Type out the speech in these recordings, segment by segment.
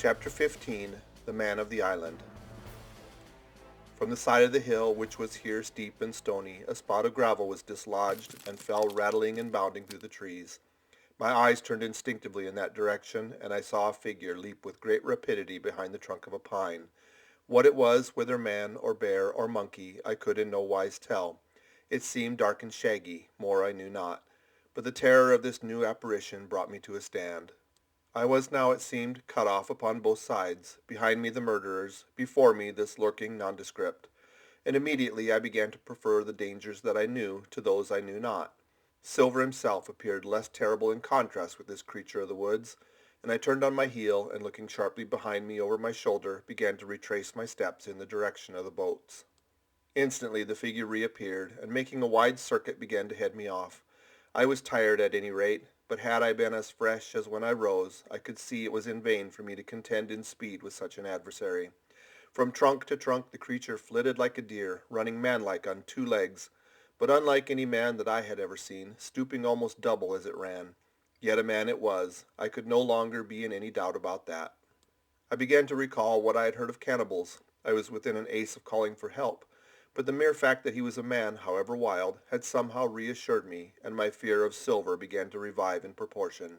Chapter 15 The Man of the Island. From the side of the hill, which was here steep and stony, a spot of gravel was dislodged and fell rattling and bounding through the trees. My eyes turned instinctively in that direction, and I saw a figure leap with great rapidity behind the trunk of a pine. What it was, whether man or bear or monkey, I could in no wise tell. It seemed dark and shaggy, more I knew not. But the terror of this new apparition brought me to a stand. I was now, it seemed, cut off upon both sides, behind me the murderers, before me this lurking nondescript, and immediately I began to prefer the dangers that I knew to those I knew not. Silver himself appeared less terrible in contrast with this creature of the woods, and I turned on my heel and looking sharply behind me over my shoulder began to retrace my steps in the direction of the boats. Instantly the figure reappeared, and making a wide circuit began to head me off. I was tired at any rate, but had I been as fresh as when I rose, I could see it was in vain for me to contend in speed with such an adversary. From trunk to trunk the creature flitted like a deer, running manlike on two legs, but unlike any man that I had ever seen, stooping almost double as it ran. Yet a man it was. I could no longer be in any doubt about that. I began to recall what I had heard of cannibals. I was within an ace of calling for help, but the mere fact that he was a man, however wild, had somehow reassured me, and my fear of Silver began to revive in proportion.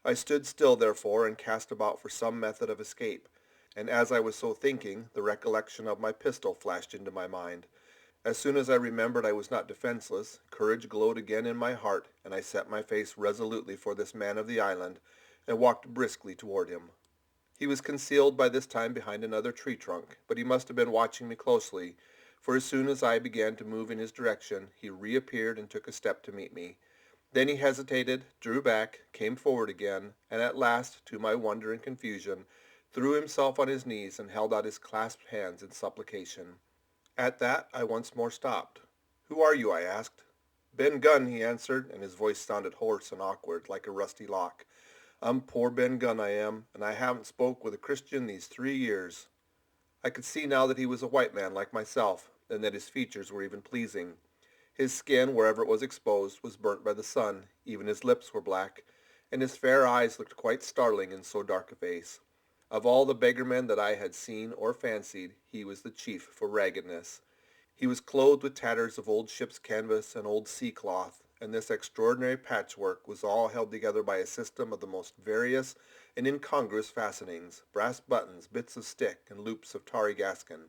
I stood still, therefore, and cast about for some method of escape, and as I was so thinking, the recollection of my pistol flashed into my mind. As soon as I remembered I was not defenseless, courage glowed again in my heart, and I set my face resolutely for this man of the island, and walked briskly toward him. He was concealed by this time behind another tree trunk, but he must have been watching me closely, for as soon as I began to move in his direction, he reappeared and took a step to meet me. Then he hesitated, drew back, came forward again, and at last, to my wonder and confusion, threw himself on his knees and held out his clasped hands in supplication. At that I once more stopped. "Who are you?" I asked. "Ben Gunn," he answered, and his voice sounded hoarse and awkward, like a rusty lock. "I'm poor Ben Gunn, I am, and I haven't spoke with a Christian these 3 years." I could see now that he was a white man like myself, and that his features were even pleasing. His skin, wherever it was exposed, was burnt by the sun, even his lips were black, and his fair eyes looked quite startling in so dark a face. Of all the beggarmen that I had seen or fancied, he was the chief for raggedness. He was clothed with tatters of old ship's canvas and old sea cloth, and this extraordinary patchwork was all held together by a system of the most various and incongruous fastenings, brass buttons, bits of stick, and loops of tarry gaskin.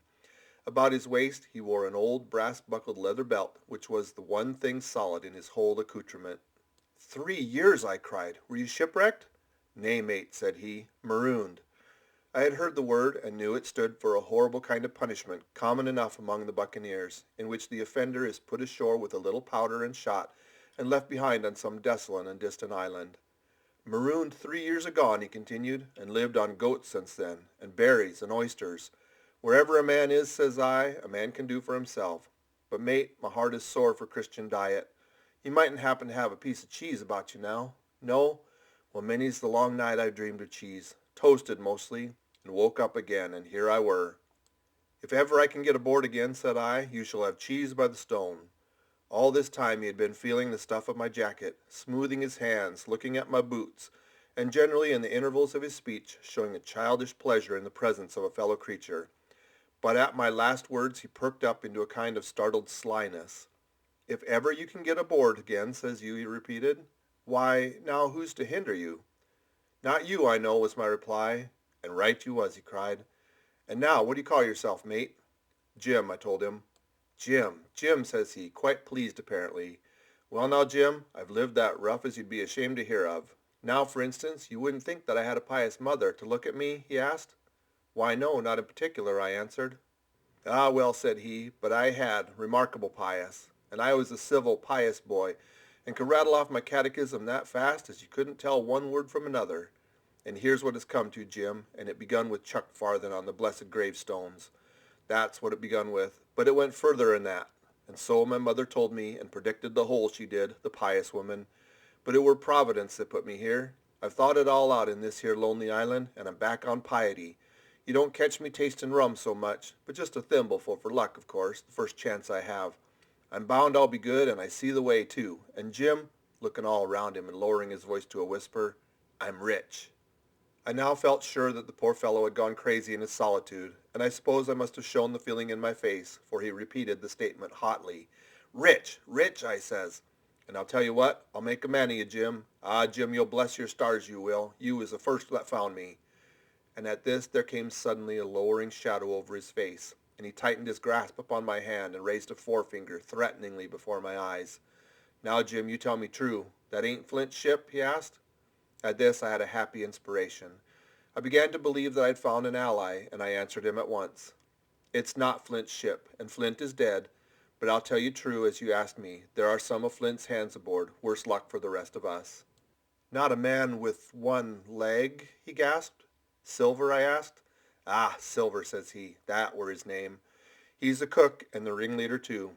About his waist he wore an old brass-buckled leather belt, which was the one thing solid in his whole accoutrement. 3 years, I cried. Were you shipwrecked? Nay, mate, said he, marooned. I had heard the word and knew it stood for a horrible kind of punishment common enough among the buccaneers, in which the offender is put ashore with a little powder and shot and left behind on some desolate and distant island. Marooned 3 years agone, he continued, and lived on goats since then, and berries and oysters. Wherever a man is, says I, a man can do for himself. But, mate, my heart is sore for Christian diet. You mightn't happen to have a piece of cheese about you now? No? Well, many's the long night I've dreamed of cheese, toasted mostly, and woke up again, and here I were. If ever I can get aboard again, said I, you shall have cheese by the stone. All this time he had been feeling the stuff of my jacket, smoothing his hands, looking at my boots, and generally in the intervals of his speech showing a childish pleasure in the presence of a fellow creature. But at my last words he perked up into a kind of startled slyness. If ever you can get aboard again, says you, he repeated. Why, now who's to hinder you? Not you, I know, was my reply. And right you was, he cried. And now, what do you call yourself, mate? Jim, I told him. Jim, says he, quite pleased apparently. Well now, Jim, I've lived that rough as you'd be ashamed to hear of. Now, for instance, you wouldn't think that I had a pious mother to look at me, he asked. Why, no, not in particular, I answered. Ah, well, said he, but I had, remarkable pious, and I was a civil, pious boy, and could rattle off my catechism that fast as you couldn't tell one word from another. And here's what it's come to, Jim, and it begun with Chuck Farthing on the blessed gravestones. That's what it begun with, but it went further than that. And so my mother told me, and predicted the whole, she did, the pious woman. But it were Providence that put me here. I've thought it all out in this here lonely island, and I'm back on piety. You don't catch me tasting rum so much, but just a thimbleful for luck, of course, the first chance I have. I'm bound I'll be good, and I see the way, too. And Jim, looking all around him and lowering his voice to a whisper, I'm rich. I now felt sure that the poor fellow had gone crazy in his solitude, and I suppose I must have shown the feeling in my face, for he repeated the statement hotly. Rich, rich, I says. And I'll tell you what, I'll make a man of you, Jim. Ah, Jim, you'll bless your stars, you will. You was the first that found me. And at this there came suddenly a lowering shadow over his face, and he tightened his grasp upon my hand and raised a forefinger threateningly before my eyes. Now, Jim, you tell me true. That ain't Flint's ship? He asked. At this I had a happy inspiration. I began to believe that I'd found an ally, and I answered him at once. It's not Flint's ship, and Flint is dead, but I'll tell you true as you asked me. There are some of Flint's hands aboard, worse luck for the rest of us. Not a man with one leg, he gasped. Silver, I asked. Ah, Silver, says he. That were his name. He's the cook and the ringleader too.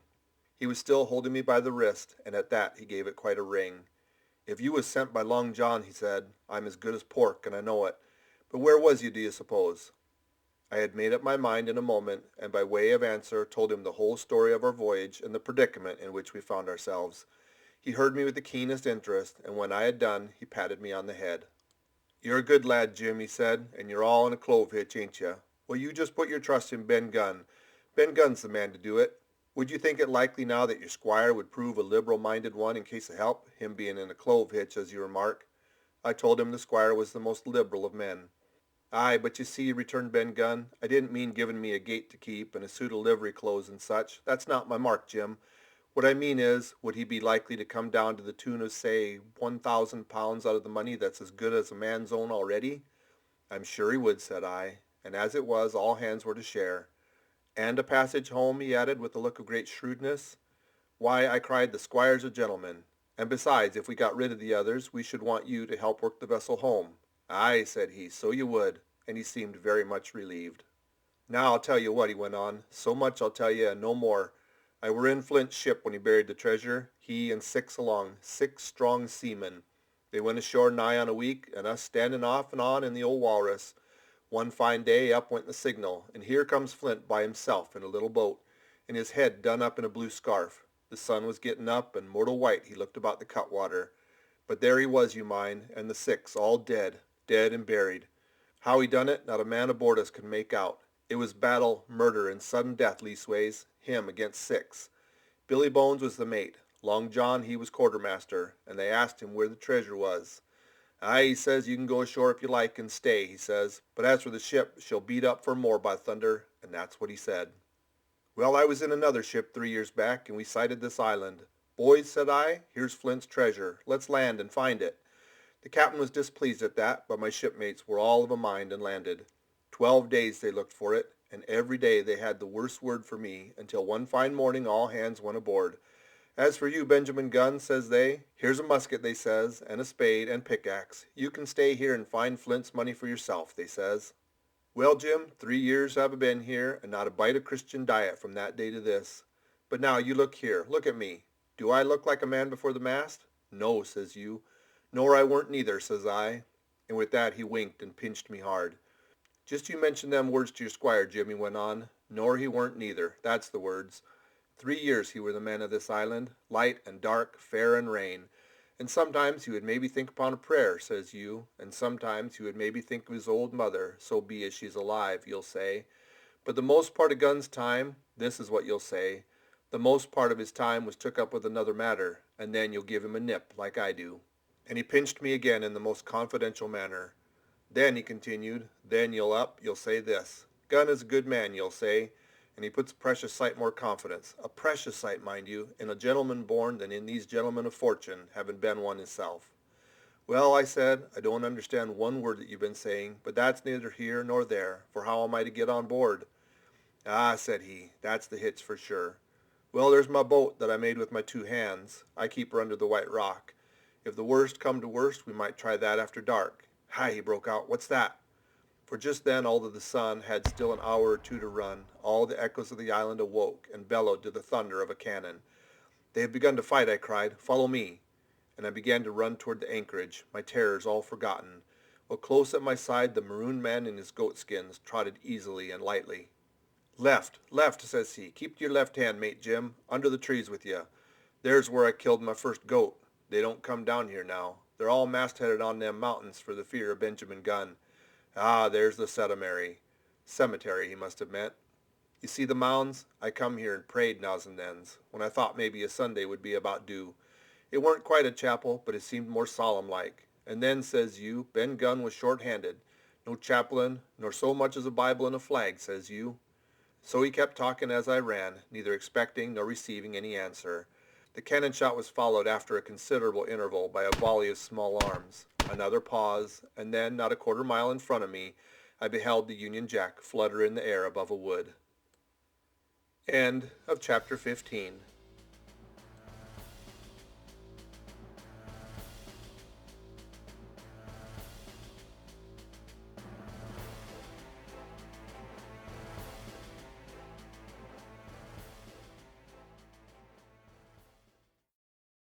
He was still holding me by the wrist, and at that he gave it quite a wring. If you was sent by Long John, he said, I'm as good as pork, and I know it. But where was you, do you suppose? I had made up my mind in a moment, and by way of answer told him the whole story of our voyage and the predicament in which we found ourselves. He heard me with the keenest interest, and when I had done, he patted me on the head. You're a good lad, Jim, he said, and you're all in a clove hitch, ain't you? Well, you just put your trust in Ben Gunn. Ben Gunn's the man to do it. Would you think it likely now that your squire would prove a liberal-minded one in case of help, him being in a clove hitch, as you remark? I told him the squire was the most liberal of men. Aye, but you see, returned Ben Gunn, I didn't mean giving me a gate to keep and a suit of livery clothes and such. That's not my mark, Jim. What I mean is, would he be likely to come down to the tune of, say, £1,000 out of the money that's as good as a man's own already? I'm sure he would, said I, and as it was, all hands were to share. And a passage home, he added, with a look of great shrewdness. Why, I cried, the squire's a gentleman. And besides, if we got rid of the others, we should want you to help work the vessel home. Aye, said he, so you would, and he seemed very much relieved. Now I'll tell you what, he went on, so much I'll tell you and no more. I were in Flint's ship when he buried the treasure, he and 6 along, 6 strong seamen. They went ashore nigh on a week, and us standing off and on in the old walrus. One fine day up went the signal, and here comes Flint by himself in a little boat, and his head done up in a blue scarf. The sun was getting up, and mortal white he looked about the cutwater. But there he was, you mind, and the 6 all dead, dead and buried. How he done it, not a man aboard us could make out. It was battle, murder, and sudden death leastways, him against 6. Billy Bones was the mate. Long John he was quartermaster, and they asked him where the treasure was. Aye, he says, you can go ashore if you like and stay, he says, but as for the ship, she'll beat up for more by thunder, and that's what he said. Well, I was in another ship 3 years back, and we sighted this island. Boys, said I, here's Flint's treasure. Let's land and find it. The captain was displeased at that, but my shipmates were all of a mind and landed. 12 days they looked for it, and every day they had the worst word for me, until one fine morning all hands went aboard. As for you, Benjamin Gunn, says they, here's a musket, they says, and a spade and pickaxe. You can stay here and find Flint's money for yourself, they says. Well, Jim, 3 years have I been here, and not a bite of Christian diet from that day to this. But now you look here, look at me. Do I look like a man before the mast? No, says you. Nor I weren't neither, says I. And with that he winked and pinched me hard. Just you mention them words to your squire, Jim, he went on. Nor he weren't neither, that's the words. 3 years he were the man of this island, light and dark, fair and rain. And sometimes he would maybe think upon a prayer, says you, and sometimes he would maybe think of his old mother, so be as she's alive, you'll say. But the most part of Gunn's time, this is what you'll say, the most part of his time was took up with another matter, and then you'll give him a nip, like I do. And he pinched me again in the most confidential manner. Then, he continued, then you'll say this. Gunn is a good man, you'll say, and he puts a precious sight more confidence, a precious sight, mind you, in a gentleman born than in these gentlemen of fortune, having been one himself. Well, I said, I don't understand one word that you've been saying, but that's neither here nor there, for how am I to get on board? Ah, said he, that's the hitch for sure. Well, there's my boat that I made with my 2 hands. I keep her under the White Rock. If the worst come to worst, we might try that after dark. Hi, he broke out, what's that? For just then, although the sun had still an hour or 2 to run, all the echoes of the island awoke and bellowed to the thunder of a cannon. They have begun to fight, I cried. Follow me. And I began to run toward the anchorage, my terrors all forgotten, while close at my side the maroon man in his goatskins trotted easily and lightly. Left, left, says he. Keep to your left hand, mate Jim. Under the trees with you. There's where I killed my first goat. They don't come down here now. They're all mast-headed on them mountains for the fear of Benjamin Gunn. Ah, there's the seminary. Cemetery, he must have meant. You see the mounds? I come here and prayed nows and thens, when I thought maybe a Sunday would be about due. It weren't quite a chapel, but it seemed more solemn like. And then, says you, Ben Gunn was short-handed. No chaplain, nor so much as a Bible and a flag, says you. So he kept talking as I ran, neither expecting nor receiving any answer. The cannon shot was followed after a considerable interval by a volley of small arms. Another pause, and then, not a quarter mile in front of me, I beheld the Union Jack flutter in the air above a wood. End of chapter 15.